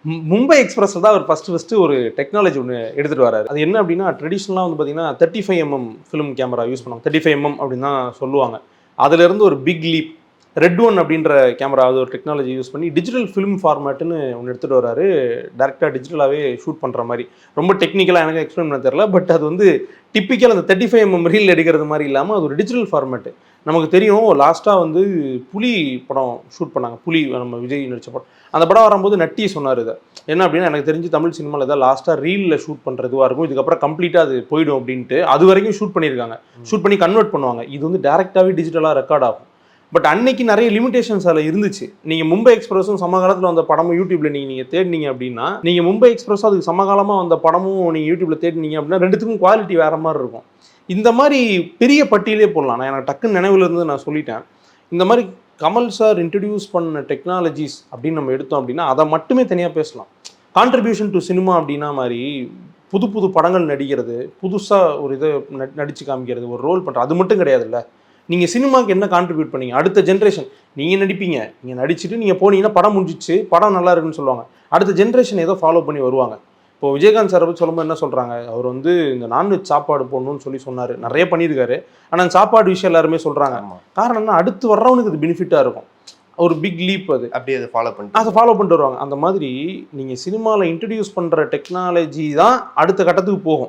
மும்பை எக்ஸ்பிரஸ்ல தான் அவர் ஃபர்ஸ்ட் ஒரு டெக்னாலஜி ஒன்று எடுத்துகிட்டு வராரு. அது என்ன அப்படின்னா ட்ரெடிஷ்னலாக வந்து பார்த்தீங்கன்னா 35mm ஃபிலிம் கேமரா யூஸ் பண்ணுவாங்க. 35mm அப்படின்னு தான் சொல்லுவாங்க. அதுலேருந்து ஒரு பிக் லீப் ரெட் ஒன் அப்படின்ற கேமரா அது ஒரு டெக்னாலஜி யூஸ் பண்ணி டிஜிட்டல் ஃபிலிம் ஃபார்மேட்டுன்னு ஒன்று எடுத்துகிட்டு வராரு. டேரெக்டாக டிஜிட்டலாகவே ஷூட் பண்ணுற மாதிரி. ரொம்ப டெக்னிக்கலாக எனக்கு எக்ஸ்பிளைன் பண்ண தெரியல. பட் அது வந்து டிப்பிக்கல் அந்த 35mm ரீல் எடுக்கிறது மாதிரி இல்லாமல் அது ஒரு டிஜிட்டல் ஃபார்மேட்டு. நமக்கு தெரியும் லாஸ்ட்டாக வந்து புலி படம் ஷூட் பண்ணாங்க. புலி நம்ம விஜய் நடித்த படம். அந்த படம் வரும்போது நட்டி சொன்னார் இதை. என்ன அப்படின்னா எனக்கு தெரிஞ்சு தமிழ் சினிமாவில் ஏதாவது லாஸ்ட்டாக ரீலில் ஷூட் பண்ணுறதுவாக இருக்கும். இதுக்கப்புறம் கம்ப்ளீட்டாக அது போயிடும் அப்படின்ட்டு அது வரைக்கும் ஷூட் பண்ணியிருக்காங்க. ஷூட் பண்ணி கன்வெர்ட் பண்ணுவாங்க. இது வந்து டேரெக்டாகவே டிஜிட்டலாக ரெக்கார்ட் ஆகும். பட் அன்னைக்கு நிறைய லிமிடேஷன்ஸ் அதில் இருந்துச்சு. நீங்கள் மும்பை எக்ஸ்பிரஸும் சமகாலத்தில் வந்த படமும் யூடியூப்ல நீங்கள் தேடினீங்க அப்படின்னா நீங்கள் மும்பை எக்ஸ்பிரஸும் அதுக்கு சமகாலமாக வந்த படமும் நீங்கள் யூடியூப்ல தேடினீங்க அப்படின்னா ரெண்டுத்துக்கும் குவாலிட்டி வேற மாதிரி இருக்கும். இந்த மாதிரி பெரிய பட்டியலே போடலாம். நான் எனக்கு டக்குன்னு நினைவுல இருந்து நான் சொல்லிட்டேன். இந்த மாதிரி கமல் சார் இன்ட்ரடியூஸ் பண்ண டெக்னாலஜிஸ் அப்படின்னு நம்ம எடுத்தோம் அப்படின்னா அதை மட்டுமே தனியாக பேசலாம். கான்ட்ரிபியூஷன் டு சினிமா அப்படின்னா மாதிரி புது புது படங்கள் நடிக்கிறது, புதுசாக ஒரு இதை நடித்து காமிக்கிறது, ஒரு ரோல் பண்ணுறது அது மட்டும் கிடையாதுல்ல. நீங்கள் சினிமாவுக்கு என்ன கான்ட்ரிபியூட் பண்ணீங்க? அடுத்த ஜென்ரேஷன் நீங்கள் நடிப்பீங்க, நீங்கள் நடிச்சுட்டு நீங்கள் போனீங்கன்னா படம் முடிஞ்சிச்சு, படம் நல்லா இருக்குன்னு சொல்லுவாங்க. அடுத்த ஜென்ரேஷன் ஏதோ ஃபாலோ பண்ணி வருவாங்க. இப்போ விஜயகாந்த் சாரை பற்றி சொல்லும்போது என்ன சொல்கிறாங்க, அவர் வந்து இந்த நான்வெஜ் சாப்பாடு போடணும்னு சொன்னார். நிறைய பண்ணியிருக்காரு. ஆனால் அந்த சாப்பாடு விஷயம் எல்லாருமே சொல்கிறாங்க. காரணம் என்ன, அடுத்து வர்றவனுக்கு அது பெனிஃபிட்டாக இருக்கும். ஒரு பிக் லீப் அது அப்படியே அதை ஃபாலோ பண்ணிட்டு வருவாங்க. அந்த மாதிரி நீங்கள் சினிமாவில் இன்ட்ரடியூஸ் பண்ணுற டெக்னாலஜி தான் அடுத்த கட்டத்துக்கு போகும்.